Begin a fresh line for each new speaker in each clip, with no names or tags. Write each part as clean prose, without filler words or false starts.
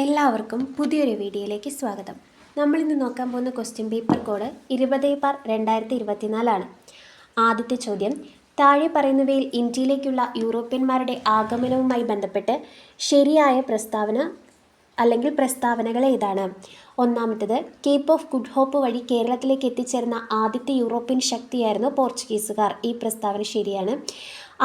എല്ലാവർക്കും പുതിയൊരു വീഡിയോയിലേക്ക് സ്വാഗതം. നമ്മളിന്ന് നോക്കാൻ പോകുന്ന ക്വസ്റ്റ്യൻ പേപ്പർ കോഡ് 20/2024 ആണ്. ആദ്യത്തെ ചോദ്യം, താഴെ പറയുന്നവയിൽ ഇന്ത്യയിലേക്കുള്ള യൂറോപ്യന്മാരുടെ ആഗമനവുമായി ബന്ധപ്പെട്ട് ശരിയായ പ്രസ്താവന അല്ലെങ്കിൽ പ്രസ്താവനകൾ ഏതാണ്? ഒന്നാമത്തേത്, കേപ്പ് ഓഫ് ഗുഡ് ഹോപ്പ് വഴി കേരളത്തിലേക്ക് എത്തിച്ചേർന്ന ആദ്യത്തെ യൂറോപ്യൻ ശക്തിയായിരുന്നു പോർച്ചുഗീസുകാർ. ഈ പ്രസ്താവന ശരിയാണ്.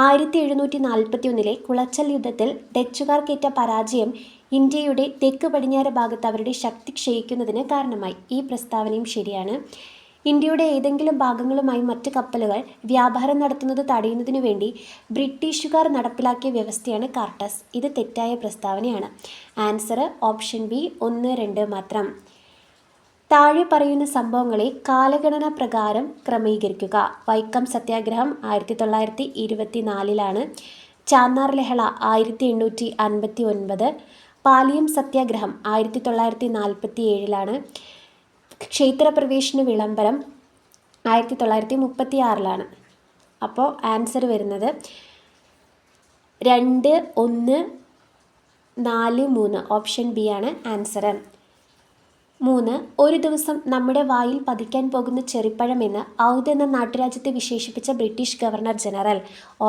1741 കുളച്ചൽ യുദ്ധത്തിൽ ഡച്ചുകാർക്കേറ്റ പരാജയം ഇന്ത്യയുടെ തെക്ക് പടിഞ്ഞാറ് ഭാഗത്ത് അവരുടെ ശക്തി ക്ഷയിക്കുന്നതിന് കാരണമായി. ഈ പ്രസ്താവനയും ശരിയാണ്. ഇന്ത്യയുടെ ഏതെങ്കിലും ഭാഗങ്ങളുമായി മറ്റ് കപ്പലുകൾ വ്യാപാരം നടത്തുന്നത് തടയുന്നതിനു വേണ്ടി ബ്രിട്ടീഷുകാർ നടപ്പിലാക്കിയ വ്യവസ്ഥയാണ് കാർട്ടസ്. ഇത് തെറ്റായ പ്രസ്താവനയാണ്. ആൻസർ ഓപ്ഷൻ ബി 1, 2 മാത്രം. താഴെ പറയുന്ന സംഭവങ്ങളെ കാലഗണന പ്രകാരം ക്രമീകരിക്കുക. വൈക്കം സത്യാഗ്രഹം 1924 ചാന്നാർ ലഹള 1859, പാലിയം സത്യാഗ്രഹം 1947, ക്ഷേത്രപ്രവേശന വിളംബരം 1936. അപ്പോൾ ആൻസർ വരുന്നത് 2, 1, 4, 3 ഓപ്ഷൻ ബി ആണ് ആൻസർ. 3, ഒരു ദിവസം നമ്മുടെ വായിൽ പതിക്കാൻ പോകുന്ന ചെറിപ്പഴം എന്ന് ഔധ് എന്ന നാട്ടുരാജ്യത്തെ വിശേഷിപ്പിച്ച British governor general.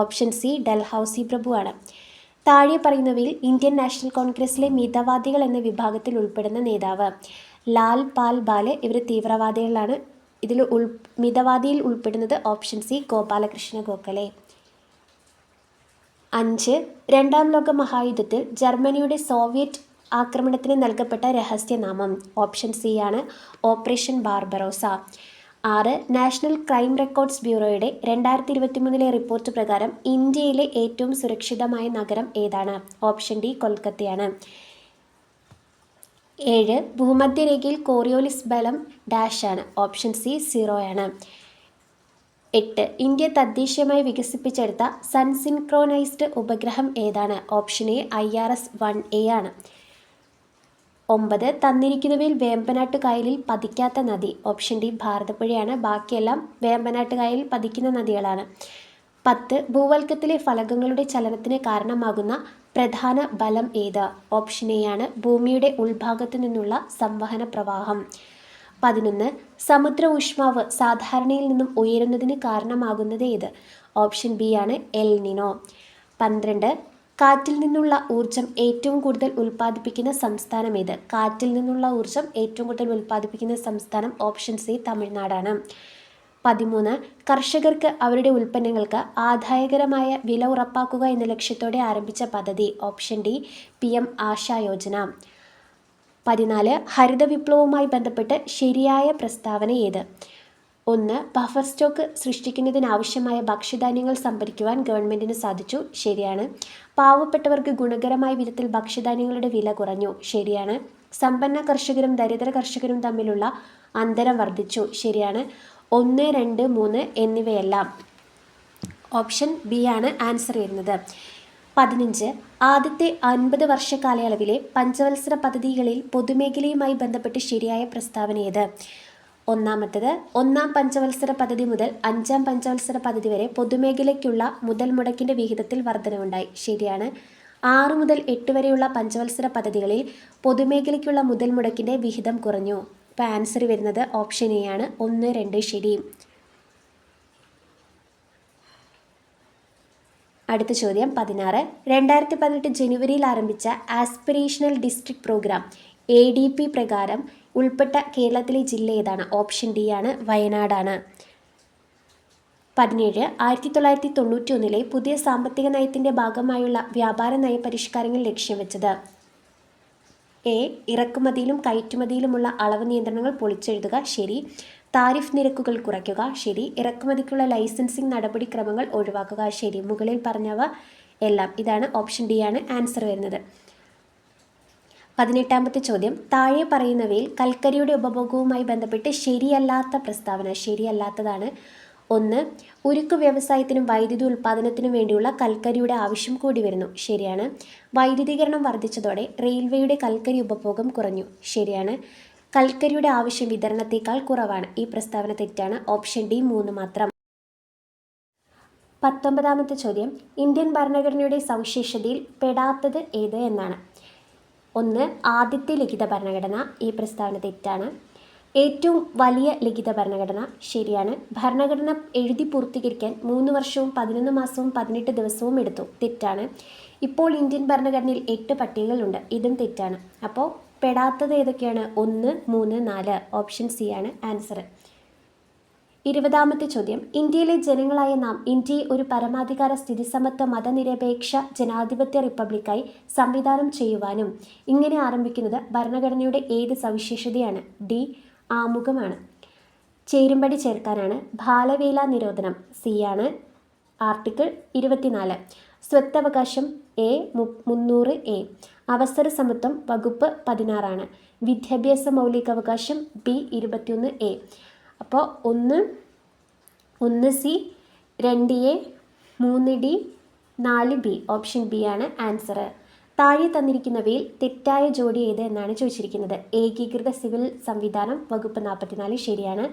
Option C Dalhousie പ്രഭുവാണ്. താഴെ പറയുന്നവയിൽ ഇന്ത്യൻ നാഷണൽ കോൺഗ്രസിലെ മിതവാദികൾ എന്ന വിഭാഗത്തിൽ ഉൾപ്പെടുന്ന നേതാവ്. ലാൽ പാൽ ബാലെ ഇവർ തീവ്രവാദികളാണ്. ഇതിൽ മിതവാദിയിൽ ഉൾപ്പെടുന്നത് ഓപ്ഷൻ സി ഗോപാലകൃഷ്ണ ഗോഖലെ. 5, രണ്ടാം ലോക മഹായുദ്ധത്തിൽ ജർമ്മനിയുടെ സോവിയറ്റ് ആക്രമണത്തിന് നൽകപ്പെട്ട രഹസ്യനാമം. ഓപ്ഷൻ സി ആണ് operation Barbarossa. 6, national crime records ബ്യൂറോയുടെ 2023 റിപ്പോർട്ട് പ്രകാരം ഇന്ത്യയിലെ ഏറ്റവും സുരക്ഷിതമായ നഗരം ഏതാണ്? ഓപ്ഷൻ ഡി കൊൽക്കത്തയാണ്. 7, ഭൂമധ്യരേഖയിൽ കോറിയോലിസ് ബലം ഡാഷ് ആണ്. ഓപ്ഷൻ സി 0 ആണ്. 8, ഇന്ത്യ തദ്ദേശീയമായി വികസിപ്പിച്ചെടുത്ത സൺസിൻക്രോണൈസ്ഡ് ഉപഗ്രഹം ഏതാണ്? ഓപ്ഷൻ എ IRS-1A ആണ്. 9, തന്നിരിക്കുന്നവയിൽ വേമ്പനാട്ട് കായലിൽ പതിക്കാത്ത നദി. ഓപ്ഷൻ ഡി ഭാരതപ്പുഴയാണ്. ബാക്കിയെല്ലാം വേമ്പനാട്ട് കായലിൽ പതിക്കുന്ന നദികളാണ്. 10, ഭൂവൽക്കത്തിലെ ഫലകങ്ങളുടെ ചലനത്തിന് കാരണമാകുന്ന പ്രധാന ബലം ഏത്? ഓപ്ഷൻ എ ആണ് ഭൂമിയുടെ ഉൾഭാഗത്തു നിന്നുള്ള സംവഹന പ്രവാഹം. 11, സമുദ്ര ഊഷ്മാവ് സാധാരണയിൽ നിന്നും ഉയരുന്നതിന് കാരണമാകുന്നത് ഏത്? ഓപ്ഷൻ ബി ആണ് എൽ നിനോ. 12, കാറ്റിൽ നിന്നുള്ള ഊർജം ഏറ്റവും കൂടുതൽ ഉൽപ്പാദിപ്പിക്കുന്ന സംസ്ഥാനം ഏത്? കാറ്റിൽ നിന്നുള്ള ഊർജം ഏറ്റവും കൂടുതൽ ഉൽപ്പാദിപ്പിക്കുന്ന സംസ്ഥാനം ഓപ്ഷൻ സി തമിഴ്നാടാണ്. 13, കർഷകർക്ക് അവരുടെ ഉൽപ്പന്നങ്ങൾക്ക് ആദായകരമായ വില ഉറപ്പാക്കുക എന്ന ലക്ഷ്യത്തോടെ ആരംഭിച്ച പദ്ധതി. Option D PM ASHA Yojana. 14, ഹരിത വിപ്ലവവുമായി ബന്ധപ്പെട്ട് ശരിയായ പ്രസ്താവന ഏത്? 1, ബഫർ സ്റ്റോക്ക് സൃഷ്ടിക്കുന്നതിനാവശ്യമായ ഭക്ഷ്യധാന്യങ്ങൾ സംഭരിക്കുവാൻ ഗവൺമെൻറ്റിന് സാധിച്ചു. ശരിയാണ്. പാവപ്പെട്ടവർക്ക് ഗുണകരമായ വിധത്തിൽ ഭക്ഷ്യധാന്യങ്ങളുടെ വില കുറഞ്ഞു. ശരിയാണ്. സമ്പന്ന കർഷകരും ദരിദ്ര കർഷകരും തമ്മിലുള്ള അന്തരം വർദ്ധിച്ചു. ശരിയാണ്. 1, 2, 3 എന്നിവയെല്ലാം. ഓപ്ഷൻ ബി ആണ് ആൻസർ വരുന്നത്. 15, ആദ്യത്തെ 50 വർഷ കാലയളവിലെ പഞ്ചവത്സര പദ്ധതികളിൽ പൊതുമേഖലയുമായി ബന്ധപ്പെട്ട് ശരിയായ പ്രസ്താവന ഏത്? ഒന്നാമത്തേത്, 1-ാം പഞ്ചവത്സര പദ്ധതി മുതൽ 5-ാം പഞ്ചവത്സര പദ്ധതി വരെ പൊതുമേഖലയ്ക്കുള്ള മുതൽ മുടക്കിൻ്റെ വിഹിതത്തിൽ വർധനവുണ്ടായി. ശരിയാണ്. 6 മുതൽ 8 വരെയുള്ള പഞ്ചവത്സര പദ്ധതികളിൽ പൊതുമേഖലയ്ക്കുള്ള മുതൽ മുടക്കിൻ്റെ വിഹിതം കുറഞ്ഞു. ഇപ്പോൾ ആൻസർ വരുന്നത് ഓപ്ഷൻ എ ആണ് 1, 2 ശരി. അടുത്ത ചോദ്യം 16, 2018 ജനുവരിയിൽ ആരംഭിച്ച ആസ്പിറേഷണൽ ഡിസ്ട്രിക്ട് പ്രോഗ്രാം ADP പ്രകാരം ഉൾപ്പെട്ട കേരളത്തിലെ ജില്ല ഏതാണ്? ഓപ്ഷൻ ഡി ആണ് വയനാടാണ്. 17, 1991 പുതിയ സാമ്പത്തിക നയത്തിൻ്റെ ഭാഗമായുള്ള വ്യാപാര നയ പരിഷ്കാരങ്ങൾ ലക്ഷ്യം വെച്ചത്. എ, ഇറക്കുമതിയിലും കയറ്റുമതിയിലുമുള്ള അളവ് നിയന്ത്രണങ്ങൾ പൊളിച്ചെഴുതുക. ശരി. താരിഫ് നിരക്കുകൾ കുറയ്ക്കുക. ശരി. ഇറക്കുമതിക്കുള്ള ലൈസൻസിംഗ് നടപടിക്രമങ്ങൾ ഒഴിവാക്കുക. ശരി. മുകളിൽ പറഞ്ഞവ എല്ലാം. ഇതാണ് ഓപ്ഷൻ ഡി ആണ് ആൻസർ വരുന്നത്. 18ാമത്തെ ചോദ്യം, താഴെ പറയുന്നവയിൽ കൽക്കരിയുടെ ഉപഭോഗവുമായി ബന്ധപ്പെട്ട് ശരിയല്ലാത്ത പ്രസ്താവന. ശരിയല്ലാത്തതാണ്. 1, ഉരുക്ക് വ്യവസായത്തിനും വൈദ്യുതി ഉൽപ്പാദനത്തിനും വേണ്ടിയുള്ള കൽക്കരിയുടെ ആവശ്യം കൂടി വരുന്നു. ശരിയാണ്. വൈദ്യുതീകരണം വർദ്ധിച്ചതോടെ റെയിൽവേയുടെ കൽക്കരി ഉപഭോഗം കുറഞ്ഞു. ശരിയാണ്. കൽക്കരിയുടെ ആവശ്യം വിതരണത്തേക്കാൾ കുറവാണ്. ഈ പ്രസ്താവന തെറ്റാണ്. ഓപ്ഷൻ ഡി 3 മാത്രം. 19ാമത്തെ ചോദ്യം, ഇന്ത്യൻ ഭരണഘടനയുടെ സവിശേഷതയിൽ പെടാത്തത് ഏത് എന്നാണ്. ഒന്ന്, ആദ്യത്തെ ലിഖിത ഭരണഘടന. ഈ പ്രസ്താവന തെറ്റാണ്. ഏറ്റവും വലിയ ലിഖിത ഭരണഘടന. ശരിയാണ്. ഭരണഘടന എഴുതി പൂർത്തീകരിക്കാൻ 3 വർഷവും 11 മാസവും 18 ദിവസവും എടുത്തു. തെറ്റാണ്. ഇപ്പോൾ ഇന്ത്യൻ ഭരണഘടനയിൽ 8 പട്ടികകളുണ്ട്. ഇതും തെറ്റാണ്. അപ്പോൾ പെടാത്തത് ഏതൊക്കെയാണ്? 1, 3, 4. ഓപ്ഷൻ സി ആണ് ആൻസർ. 20ാമത്തെ ചോദ്യം. ഇന്ത്യയിലെ ജനങ്ങളായ നാം ഇന്ത്യയെ ഒരു പരമാധികാര സ്ഥിതിസമത്വ മതനിരപേക്ഷ ജനാധിപത്യ റിപ്പബ്ലിക്കായി സംവിധാനം ചെയ്യുവാനും ഇങ്ങനെ ആരംഭിക്കുന്നത് ഭരണഘടനയുടെ ഏത് സവിശേഷതയാണ്? ഡി, ആമുഖമാണ്. ചേരുംപടി ചേർക്കാനാണ്. ബാലവേല നിരോധനം. സി ആണ് ആർട്ടിക്കിൾ 24. സ്വത്തവകാശം എ 300A. അവസര സമത്വം വകുപ്പ് 16 ആണ്. വിദ്യാഭ്യാസ മൗലികാവകാശം ബി 21A. അപ്പോൾ 1 C, 2A, 3D, 4B. Option B ആണ് ആൻസർ. താഴെ തന്നിരിക്കുന്നവയിൽ തെറ്റായ ജോഡി ഏത് എന്നാണ് ചോദിച്ചിരിക്കുന്നത്. ഏകീകൃത സിവിൽ സംവിധാനം വകുപ്പ് 44 ശരിയാണ്.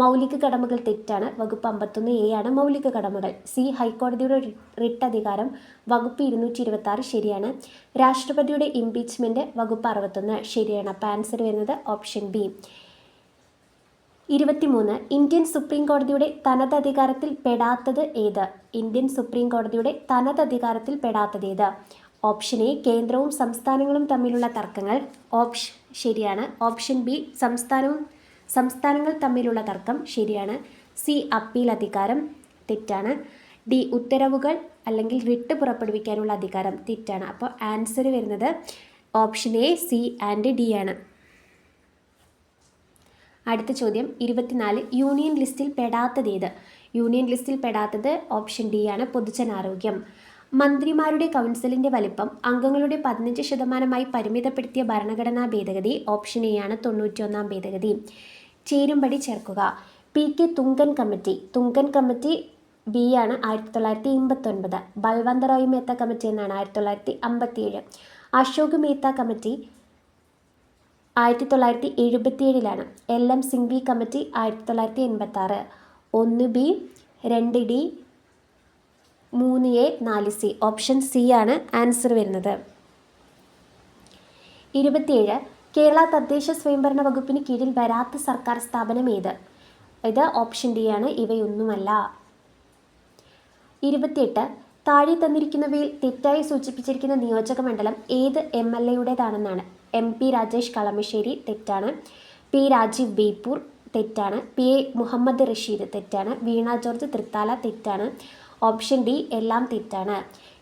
മൗലിക കടമകൾ തെറ്റാണ്. വകുപ്പ് 51A ആണ് മൗലിക കടമകൾ. സി, ഹൈക്കോടതിയുടെ റിട്ട് അധികാരം വകുപ്പ് 226 ശരിയാണ്. രാഷ്ട്രപതിയുടെ ഇംപീച്ച്മെൻറ്റ് വകുപ്പ് 61 ശരിയാണ്. അപ്പോൾ ആൻസർ വരുന്നത് ഓപ്ഷൻ ബി. 23. ഇന്ത്യൻ സുപ്രീം കോടതിയുടെ തനതധികാരത്തിൽ പെടാത്തത് ഏത്? ഇന്ത്യൻ സുപ്രീം കോടതിയുടെ തനതധികാരത്തിൽ പെടാത്തത് ഏത്? ഓപ്ഷൻ എ, കേന്ദ്രവും സംസ്ഥാനങ്ങളും തമ്മിലുള്ള തർക്കങ്ങൾ. ശരിയാണ്. ഓപ്ഷൻ ബി, സംസ്ഥാനങ്ങൾ തമ്മിലുള്ള തർക്കം. ശരിയാണ്. സി, അപ്പീൽ അധികാരം. തെറ്റാണ്. ഡി, ഉത്തരവുകൾ അല്ലെങ്കിൽ റിട്ട് പുറപ്പെടുവിക്കാനുള്ള അധികാരം. തെറ്റാണ്. അപ്പോൾ ആൻസർ വരുന്നത് option A, C and D ആണ്. അടുത്ത ചോദ്യം. 24. യൂണിയൻ ലിസ്റ്റിൽ പെടാത്തത് ഏത്? യൂണിയൻ ലിസ്റ്റിൽ പെടാത്തത് ഓപ്ഷൻ ഡി ആണ് പൊതുജനാരോഗ്യം. മന്ത്രിമാരുടെ കൗൺസിലിൻ്റെ വലിപ്പം അംഗങ്ങളുടെ 15% പരിമിതപ്പെടുത്തിയ ഭരണഘടനാ ഭേദഗതി. ഓപ്ഷൻ എ ആണ് 91ാം ഭേദഗതി. ചേരുംപടി ചേർക്കുക. പി.കെ. തുങ്കൻ കമ്മിറ്റി ബി ആണ് 1989. ബൽവന്ത് റോയ് മേത്ത കമ്മിറ്റി എന്നാണ് 1957. Ashok Mehta committee 1977. LM Singhvi committee 1986. 1B, 2D, 3A, 4C. Option C ആണ് ആൻസർ വരുന്നത്. 27. കേരള തദ്ദേശ സ്വയംഭരണ വകുപ്പിന് കീഴിൽ വരാത്ത സർക്കാർ സ്ഥാപനം ഏത്? ഇത് ഓപ്ഷൻ ഡി ആണ്. ഇവയൊന്നുമല്ല. 28. താഴെ തന്നിരിക്കുന്നവയിൽ തെറ്റായി സൂചിപ്പിച്ചിരിക്കുന്ന നിയോജക മണ്ഡലം ഏത് MLA-യുടേതാണെന്നാണ്? MP രാജേഷ് കളമശ്ശേരി. തെറ്റാണ്. പി രാജീവ് ബേപ്പൂർ. തെറ്റാണ്. PA മുഹമ്മദ് റഷീദ്. തെറ്റാണ്. വീണ ജോർജ് തൃത്താല. തെറ്റാണ്. ഓപ്ഷൻ ഡി എല്ലാം തെറ്റാണ്.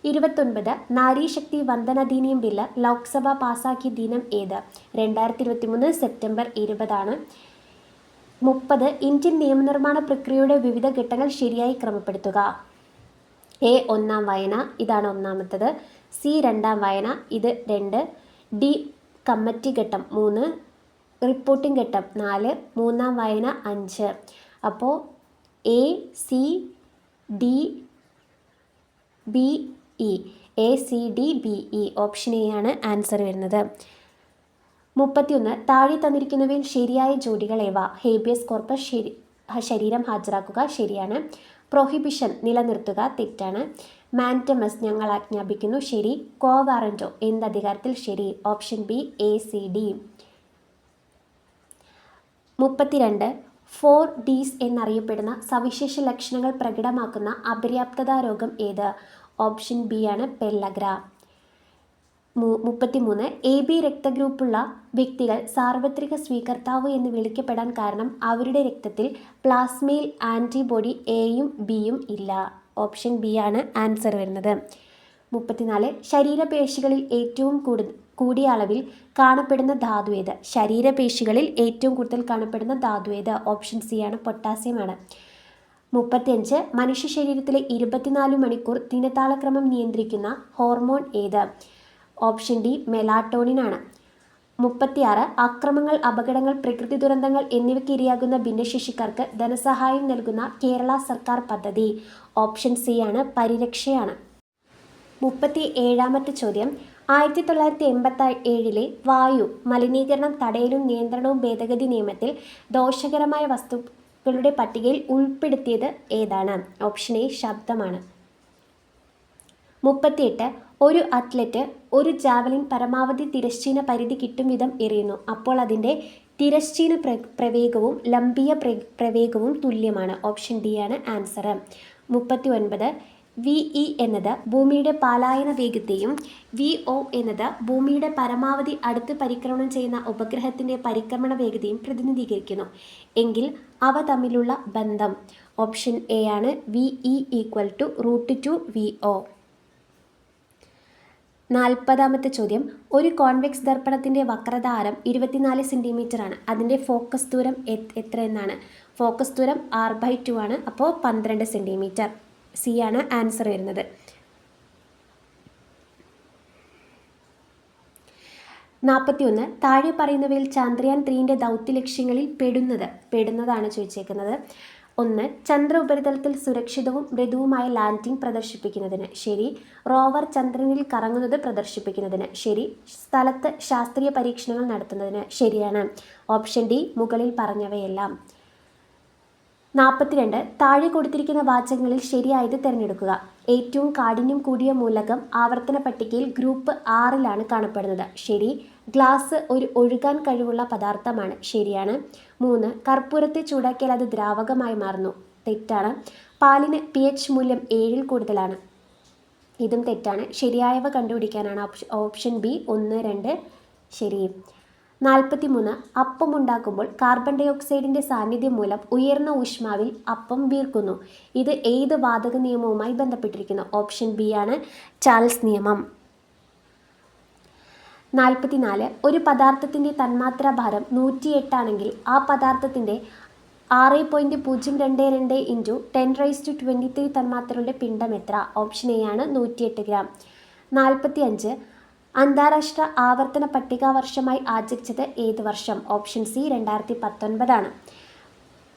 29. നാരീശക്തി വന്ദനാധിനിയം ബില്ല് ലോക്സഭ പാസാക്കിയ ദിനം ഏത്? 2023 സെപ്റ്റംബർ 20 ആണ്. 30. ഇന്ത്യൻ നിയമനിർമ്മാണ പ്രക്രിയയുടെ വിവിധ ഘട്ടങ്ങൾ ശരിയായി ക്രമപ്പെടുത്തുക. എ, 1ാം വായന. ഇതാണ് ഒന്നാമത്തത്. സി, 2ാം വായന. ഇത് 2. ഡി, കമ്മിറ്റി ഘട്ടം 3. റിപ്പോർട്ടിംഗ് ഘട്ടം 4. 3ാം വായന 5. അപ്പോൾ A, C, D, B, E. A, C, D, B, E. Option A ആണ് ആൻസർ വരുന്നത്. 31. താഴെ തന്നിരിക്കുന്നവയിൽ ശരിയായ ജോഡികൾ ഏവ? ഹേബിയസ് കോർപ്പസ് ശരീരം ഹാജരാക്കുക. ശരിയാണ്. പ്രൊഹിബിഷൻ നിലനിർത്തുക. തെറ്റാണ്. മാൻറ്റമസ് ഞങ്ങൾ ആജ്ഞാപിക്കുന്നു. ശരി. കോ വാറന്റോ എന്ത് അധികാരത്തിൽ? ശരി. Option B, A, C, D. 32. 4Ds എന്നറിയപ്പെടുന്ന സവിശേഷ ലക്ഷണങ്ങൾ പ്രകടമാക്കുന്ന അപര്യാപ്തതാ രോഗം ഏത്? ഓപ്ഷൻ ബി ആണ് പെല്ലഗ്ര. 33. AB രക്തഗ്രൂപ്പുള്ള വ്യക്തികൾ സാർവത്രിക സ്വീകർത്താവ് എന്ന് വിളിക്കപ്പെടാൻ കാരണം അവരുടെ രക്തത്തിൽ പ്ലാസ്മയിൽ ആൻറ്റിബോഡി Aയും Bയും ഇല്ല. ഓപ്ഷൻ ബി ആണ് ആൻസർ വരുന്നത്. 34. ശരീരപേശികളിൽ ഏറ്റവും കൂടിയ അളവിൽ കാണപ്പെടുന്ന ധാതു ഏത്? ശരീരപേശികളിൽ ഏറ്റവും കൂടുതൽ കാണപ്പെടുന്ന ധാതു ഏത്? ഓപ്ഷൻ സി ആണ് പൊട്ടാസ്യമാണ്. 35. മനുഷ്യ ശരീരത്തിലെ 24 മണിക്കൂർ ദിനതാളക്രമം നിയന്ത്രിക്കുന്ന ഹോർമോൺ ഏത്? ഓപ്ഷൻ ഡി മെലാട്ടോണിൻ ആണ്. 36. അക്രമങ്ങൾ, അപകടങ്ങൾ, പ്രകൃതി ദുരന്തങ്ങൾ എന്നിവയ്ക്ക് ഇരയാകുന്ന ഭിന്നശേഷിക്കാർക്ക് ധനസഹായം നൽകുന്ന കേരള സർക്കാർ പദ്ധതി. ഓപ്ഷൻ സി ആണ് പരിരക്ഷയാണ്. 37ാമത്തെ ചോദ്യം. 1987 വായു മലിനീകരണം തടയലും നിയന്ത്രണവും ഭേദഗതി നിയമത്തിൽ ദോഷകരമായ വസ്തുക്കളുടെ പട്ടികയിൽ ഉൾപ്പെടുത്തിയത് ഏതാണ്? ഓപ്ഷൻ എ ശബ്ദമാണ്. 38. ഒരു അത്ലറ്റ് ഒരു ജാവലിൻ പരമാവധി തിരശ്ചീന പരിധി കിട്ടും വിധം എറിയുന്നു. അപ്പോൾ അതിൻ്റെ തിരശ്ചീന പ്രവേഗവും ലംബീയ പ്രവേഗവും തുല്യമാണ്. ഓപ്ഷൻ ഡി ആണ് ആൻസർ. 39. VE എന്നത് ഭൂമിയുടെ പാലായന വേഗത്തെയും VO എന്നത് ഭൂമിയുടെ പരമാവധി അടുത്ത് പരിക്രമണം ചെയ്യുന്ന ഉപഗ്രഹത്തിൻ്റെ പരിക്രമണ വേഗതയും പ്രതിനിധീകരിക്കുന്നു. എങ്കിൽ അവ തമ്മിലുള്ള ബന്ധം ഓപ്ഷൻ എ ആണ്. VE = √2 VO. 40ാമത്തെ ചോദ്യം. ഒരു കോൺവെക്സ് ദർപ്പണത്തിൻ്റെ വക്രത ആരം 24 സെൻറ്റിമീറ്റർ ആണ്. അതിൻ്റെ ഫോക്കസ് ദൂരം എത്ര എന്നാണ്? ഫോക്കസ് ദൂരം R/2 ആണ്. അപ്പോൾ 12 സെൻറ്റിമീറ്റർ. സി ആണ് ആൻസർ വരുന്നത്. 41. താഴെ പറയുന്നവയിൽ ചന്ദ്രയാൻ 3ൻ്റെ ദൗത്യ ലക്ഷ്യങ്ങളിൽ പെടുന്നതാണ് ചോദിച്ചേക്കുന്നത്. 1. ചന്ദ്ര ഉപരിതലത്തിൽ സുരക്ഷിതവും മൃദുവുമായ ലാൻഡിംഗ് പ്രദർശിപ്പിക്കുന്നതിന്. ശരി. റോവർ ചന്ദ്രനിൽ കറങ്ങുന്നത് പ്രദർശിപ്പിക്കുന്നതിന്. ശരി. സ്ഥലത്ത് ശാസ്ത്രീയ പരീക്ഷണങ്ങൾ നടത്തുന്നതിന്. ശരിയാണ്. ഓപ്ഷൻ ഡി മുകളിൽ പറഞ്ഞവയെല്ലാം. 42. താഴെ കൊടുത്തിരിക്കുന്ന വാചകങ്ങളിൽ ശരിയായത് തിരഞ്ഞെടുക്കുക. ഏറ്റവും കാഠിന്യം കൂടിയ മൂലകം ആവർത്തന പട്ടികയിൽ ഗ്രൂപ്പ് 6ലാണ് കാണപ്പെടുന്നത്. ശരി. ഗ്ലാസ് ഒരു ഒഴുകാൻ കഴിവുള്ള പദാർത്ഥമാണ്. ശരിയാണ്. 3. കർപ്പൂരത്തെ ചൂടാക്കിയാൽ അത് ദ്രാവകമായി മാറുന്നു. തെറ്റാണ്. പാലിന് pH മൂല്യം 7ൽ കൂടുതലാണ്. ഇതും തെറ്റാണ്. ശരിയായവ കണ്ടുപിടിക്കാനാണ് ഓപ്ഷൻ ബി 1, 2 ശരി. 43. അപ്പം ഉണ്ടാക്കുമ്പോൾ കാർബൺ ഡൈ ഓക്സൈഡിൻ്റെ സാന്നിധ്യം മൂലം ഉയർന്ന ഊഷ്മാവിൽ അപ്പം വീർക്കുന്നു. ഇത് ഏത് വാതക നിയമവുമായി ബന്ധപ്പെട്ടിരിക്കുന്നു? ഓപ്ഷൻ ബി ആണ് ചാൾസ് നിയമം. 44. ഒരു പദാർത്ഥത്തിൻ്റെ തന്മാത്രാ ഭാരം 108 ആണെങ്കിൽ ആ പദാർത്ഥത്തിൻ്റെ 6.022 × 10⁻23 തന്മാത്രകളുടെ പിണ്ഡം എത്ര? ഓപ്ഷൻ എ ആണ് 108 ഗ്രാം. 45. അന്താരാഷ്ട്ര ആവർത്തന പട്ടിക വർഷമായി ആചരിച്ചത് ഏത് വർഷം? ഓപ്ഷൻ സി 2019 ആണ്.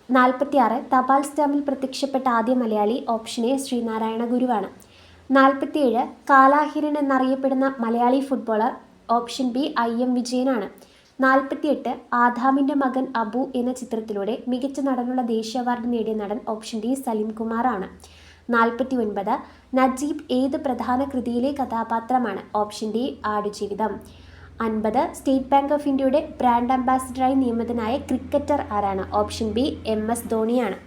46. തപാൽ സ്റ്റാമ്പിൽ പ്രത്യക്ഷപ്പെട്ട ആദ്യ മലയാളി. ഓപ്ഷൻ എ ശ്രീനാരായണ ഗുരുവാണ്. 47. കാലാഹിരൺ എന്നറിയപ്പെടുന്ന Malayali footballer. Option B IM വിജയനാണ്. 48. ആദാമിൻ്റെ മകൻ അബു എന്ന ചിത്രത്തിലൂടെ മികച്ച നടനുള്ള ദേശീയ അവാർഡ് നേടിയ നടൻ. ഓപ്ഷൻ ഡി സലിം കുമാർ ആണ്. 49. നജീബ് ഏത് പ്രധാന കൃതിയിലെ കഥാപാത്രമാണ്? Option D Aadujeevitham. 50. State bank of ഇന്ത്യയുടെ ബ്രാൻഡ് അംബാസിഡറായി നിയമിതനായ ക്രിക്കറ്റർ ആരാണ്? Option B MS ധോണിയാണ്.